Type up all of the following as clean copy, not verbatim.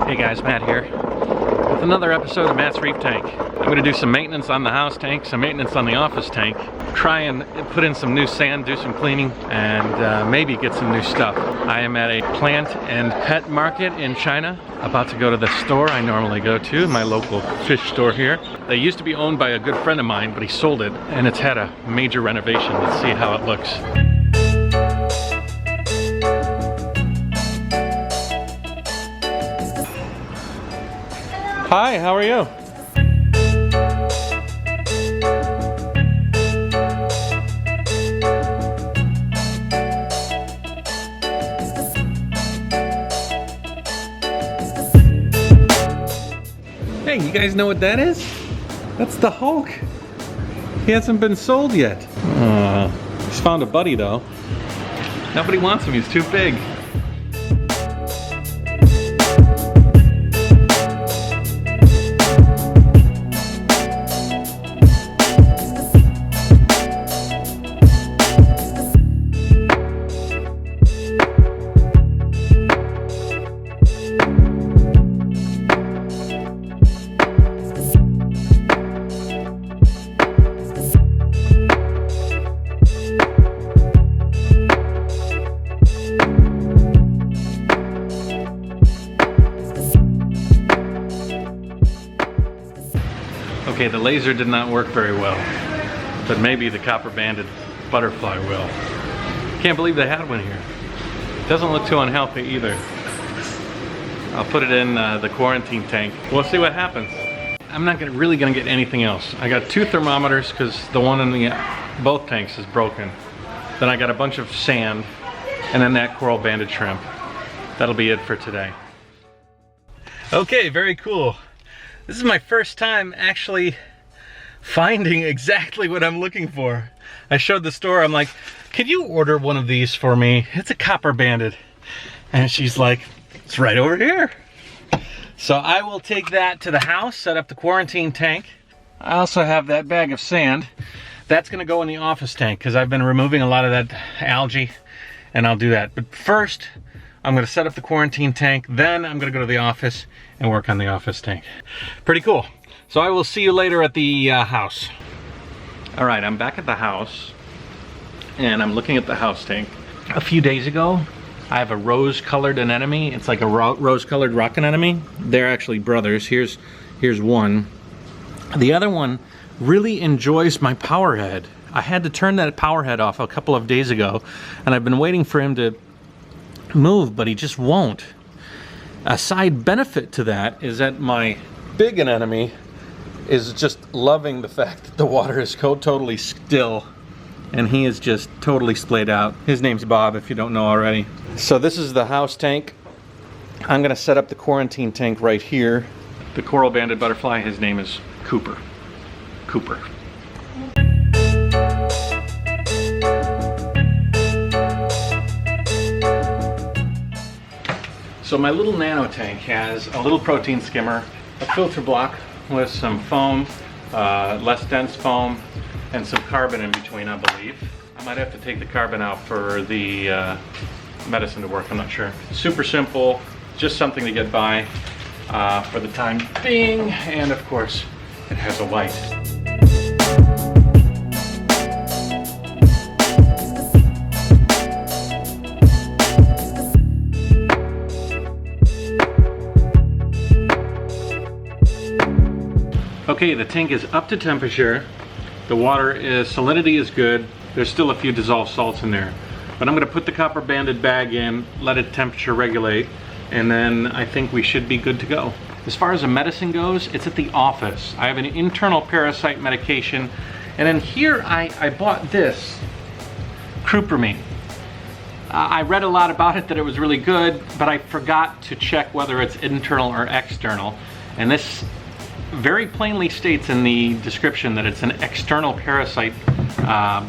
Hey guys, Matt here with another episode of Matt's Reef Tank. I'm going to do some maintenance on the house tank, some maintenance on the office tank, try and put in some new sand, do some cleaning, and maybe get some new stuff. I am at a plant and pet market in China, about to go to the store I normally go to, my local fish store here. They used to be owned by a good friend of mine, but he sold it, and it's had a major renovation. Let's see how it looks. Hi, how are you? Hey, you guys know what that is? That's the Hulk. He hasn't been sold yet. He's found a buddy though. Nobody wants him, he's too big. Okay, the laser did not work very well, but maybe the copper banded butterfly will. Can't believe they had one here. Doesn't look too unhealthy either. I'll put it in the quarantine tank. We'll see what happens. I'm not really gonna get anything else. I got 2 thermometers because the one in both tanks is broken. Then I got a bunch of sand and then that coral banded shrimp. That'll be it for today. Okay, very cool. This is my first time actually finding exactly what I'm looking for. I showed the store, I'm like, could you order one of these for me? It's a copper banded. And she's like, it's right over here. So I will take that to the house, set up the quarantine tank. I also have that bag of sand. That's gonna go in the office tank because I've been removing a lot of that algae, and I'll do that. But first, I'm gonna set up the quarantine tank, then I'm gonna go to the office and work on the office tank. Pretty cool. So I will see you later at the house. All right, I'm back at the house and I'm looking at the house tank. A few days ago, I have a rose-colored anemone. It's like a rose-colored rock anemone. They're actually brothers. Here's one. The other one really enjoys my POWERHEAD. I had to turn that POWERHEAD off a couple of days ago, and I've been waiting for him to move, but he just won't. A side benefit to that is that my big anemone is just loving the fact that the water is totally still, and he is just totally splayed out. His name's Bob, if you don't know already. So this is the house tank. I'm gonna set up the quarantine tank right here. The coral banded butterfly, his name is Cooper. Cooper. So my little nano tank has a little protein skimmer, a filter block with some foam, less dense foam, and some carbon in between, I believe. I might have to take the carbon out for the medicine to work, I'm not sure. Super simple, just something to get by for the time being, and of course, it has a light. Okay, the tank is up to temperature. The salinity is good. There's still a few dissolved salts in there. But I'm gonna put the copper banded bag in, let it temperature regulate, and then I think we should be good to go. As far as the medicine goes, it's at the office. I have an internal parasite medication, and then here I bought this, Cupramine. I read a lot about it, that it was really good, but I forgot to check whether it's internal or external. And this very plainly states in the description that it's an external parasite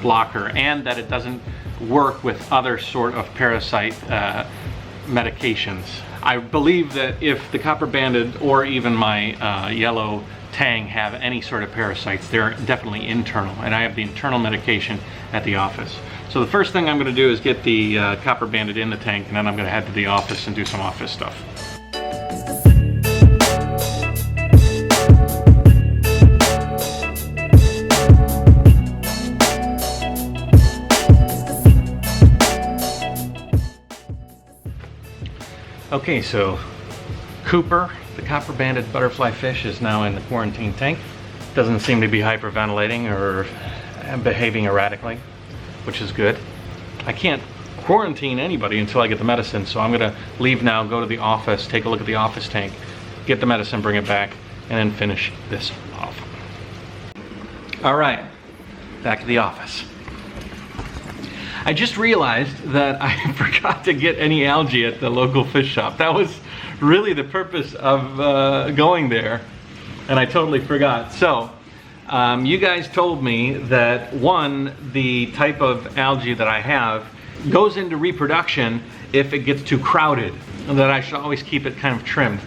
blocker, and that it doesn't work with other sort of parasite medications. I believe that if the copper banded or even my yellow tang have any sort of parasites, they're definitely internal, and I have the internal medication at the office. So the first thing I'm going to do is get the copper banded in the tank, and then I'm going to head to the office and do some office stuff. Okay, so Cooper, the copper-banded butterfly fish, is now in the quarantine tank. Doesn't seem to be hyperventilating or behaving erratically, which is good. I can't quarantine anybody until I get the medicine, so I'm gonna leave now, go to the office, take a look at the office tank, get the medicine, bring it back, and then finish this off. All right, back to the office. I just realized that I forgot to get any algae at the local fish shop. That was really the purpose of going there, and I totally forgot. So, you guys told me that one, the type of algae that I have goes into reproduction if it gets too crowded, and that I should always keep it kind of trimmed.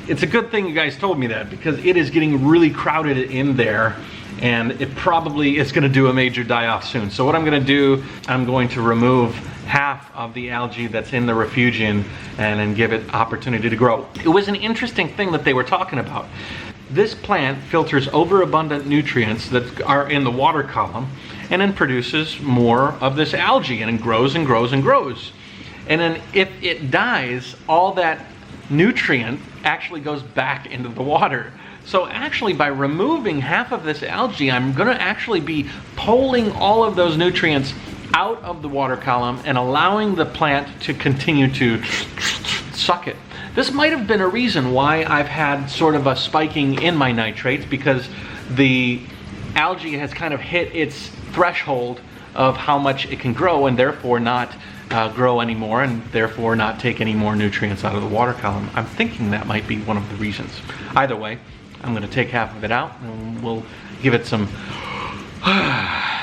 It's a good thing you guys told me that, because it is getting really crowded in there, and it probably is going to do a major die-off soon. So what I'm going to do, I'm going to remove half of the algae that's in the refugium and then give it opportunity to grow. It was an interesting thing that they were talking about. This plant filters overabundant nutrients that are in the water column and then produces more of this algae, and it grows and grows and grows. And then if it dies, all that nutrient actually goes back into the water. So actually, by removing half of this algae, I'm gonna actually be pulling all of those nutrients out of the water column and allowing the plant to continue to suck it. This might have been a reason why I've had sort of a spiking in my nitrates, because the algae has kind of hit its threshold of how much it can grow, and therefore not grow anymore, and therefore not take any more nutrients out of the water column. I'm thinking that might be one of the reasons. Either way, I'm going to take half of it out and we'll give it some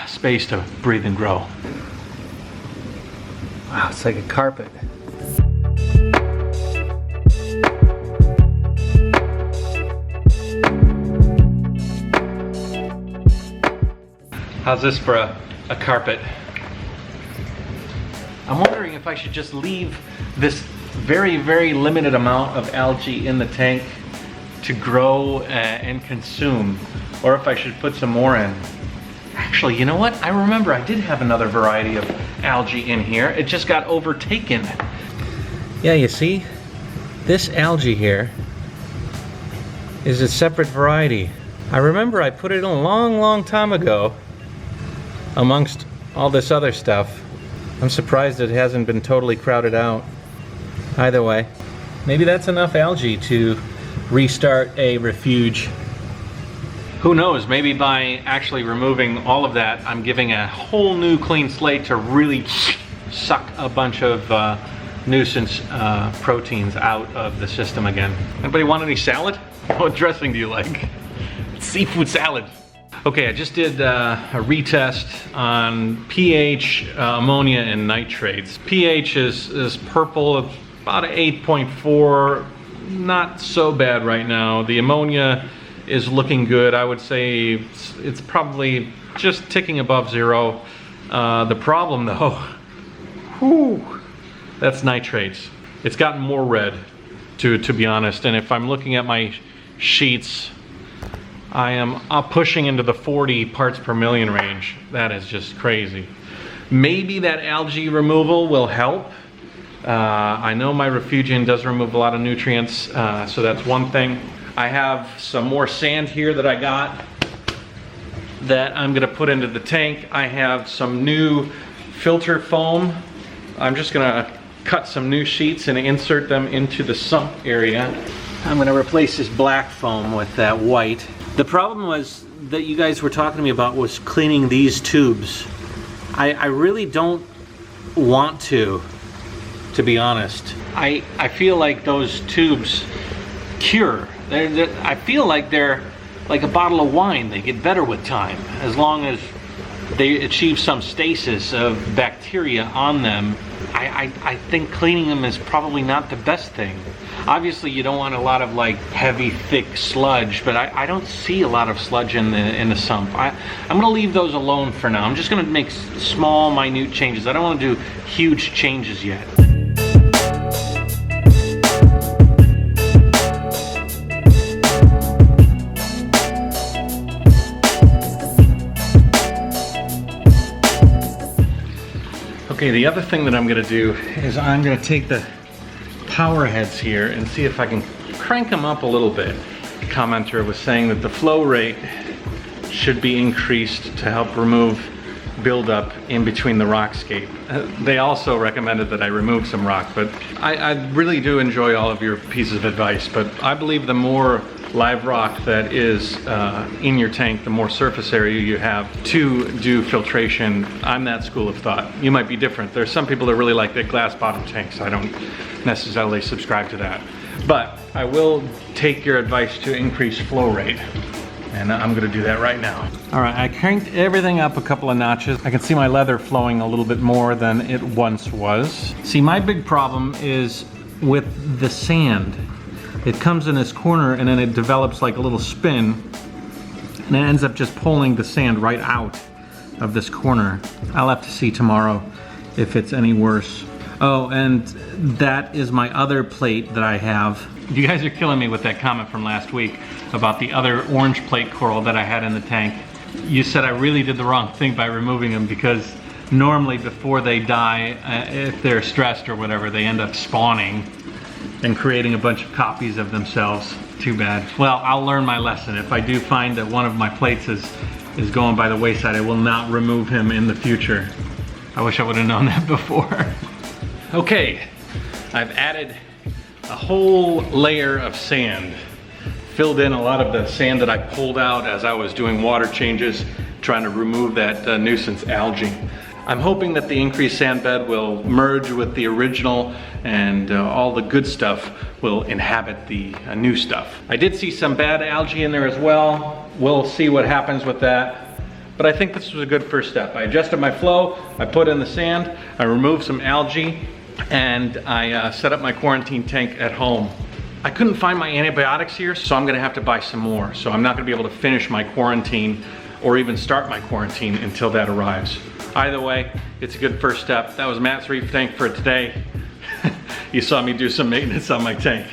space to breathe and grow. Wow, it's like a carpet. How's this for a carpet? I'm wondering if I should just leave this very, very limited amount of algae in the tank to grow and consume, or if I should put some more in. Actually, you know what? I remember I did have another variety of algae in here. It just got overtaken. Yeah, you see? This algae here is a separate variety. I remember I put it in a long, long time ago amongst all this other stuff. I'm surprised it hasn't been totally crowded out. Either way, maybe that's enough algae to restart a refuge. Who knows, maybe by actually removing all of that, I'm giving a whole new clean slate to really suck a bunch of nuisance proteins out of the system again. Anybody want any salad? What dressing do you like? Seafood salad. Okay, I just did a retest on pH, ammonia, and nitrates. pH is purple, about an 8.4. Not so bad right now. The ammonia is looking good. I would say it's probably just ticking above 0. The problem though, that's nitrates. It's gotten more red, to be honest. And if I'm looking at my sheets, I am pushing into the 40 parts per million range. That is just crazy. Maybe that algae removal will help. I know my refugium does remove a lot of nutrients, so that's one thing. I have some more sand here that I got that I'm gonna put into the tank. I have some new filter foam. I'm just gonna cut some new sheets and insert them into the sump area. I'm gonna replace this black foam with that white. The problem was that you guys were talking to me about was cleaning these tubes. I really don't want to be honest. I feel like those tubes cure. I feel like they're like a bottle of wine. They get better with time, as long as they achieve some stasis of bacteria on them. I think cleaning them is probably not the best thing. Obviously you don't want a lot of like heavy thick sludge, but I don't see a lot of sludge in the sump. I'm gonna leave those alone for now. I'm just gonna make small minute changes. I don't want to do huge changes yet. Okay, the other thing that I'm gonna do is I'm gonna take the power heads here and see if I can crank them up a little bit. The commenter was saying that the flow rate should be increased to help remove buildup in between the rockscape. They also recommended that I remove some rock, but I really do enjoy all of your pieces of advice, but I believe the more live rock that is in your tank, the more surface area you have to do filtration. I'm that school of thought. You might be different. There's some people that really like the glass bottom tanks. I don't necessarily subscribe to that. But I will take your advice to increase flow rate. And I'm gonna do that right now. All right, I cranked everything up a couple of notches. I can see my leather flowing a little bit more than it once was. See, my big problem is with the sand. It comes in this corner and then it develops like a little spin and it ends up just pulling the sand right out of this corner. I'll have to see tomorrow if it's any worse. Oh, and that is my other plate that I have. You guys are killing me with that comment from last week about the other orange plate coral that I had in the tank. You said I really did the wrong thing by removing them because normally before they die, if they're stressed or whatever, they end up spawning and creating a bunch of copies of themselves. Too bad. Well, I'll learn my lesson. If I do find that one of my plates is going by the wayside, I will not remove him in the future. I wish I would have known that before. Okay, I've added a whole layer of sand. Filled in a lot of the sand that I pulled out as I was doing water changes, trying to remove that nuisance algae. I'm hoping that the increased sand bed will merge with the original and all the good stuff will inhabit the new stuff. I did see some bad algae in there as well. We'll see what happens with that. But I think this was a good first step. I adjusted my flow, I put in the sand, I removed some algae, and I set up my quarantine tank at home. I couldn't find my antibiotics here, so I'm gonna have to buy some more. So I'm not gonna be able to finish my quarantine or even start my quarantine until that arrives. Either way, it's a good first step. That was Matt's reef tank for today. You saw me do some maintenance on my tank.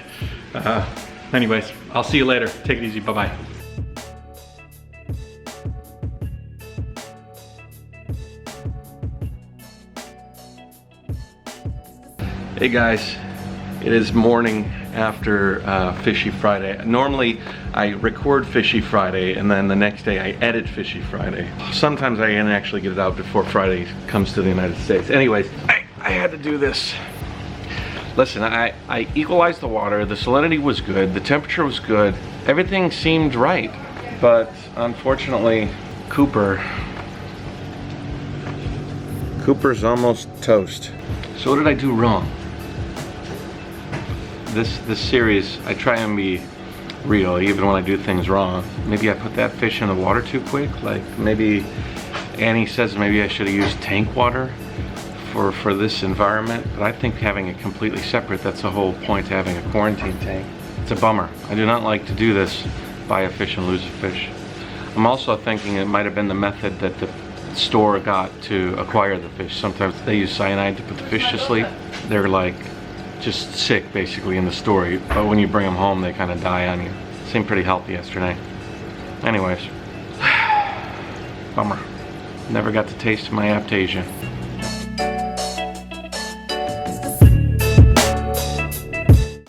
Anyways, I'll see you later. Take it easy, bye-bye. Hey guys, it is morning after Fishy Friday. Normally I record Fishy Friday and then the next day I edit Fishy Friday. Sometimes I can actually get it out before Friday comes to the United States. Anyways, I had to do this. Listen, I equalized the water, the salinity was good, the temperature was good, everything seemed right. But unfortunately, Cooper's almost toast. So what did I do wrong? This series, I try and be real even when I do things wrong. Maybe I put that fish in the water too quick. Like maybe Annie says maybe I should have used tank water for this environment. But I think having it completely separate, that's the whole point to having a quarantine tank. It's a bummer. I do not like to do this, buy a fish and lose a fish. I'm also thinking it might have been the method that the store got to acquire the fish. Sometimes they use cyanide to put the fish to sleep. They're like just sick basically in the story, but when you bring them home they kind of die on you. Seemed pretty healthy yesterday. Anyways, bummer. Never got to taste my Aptasia.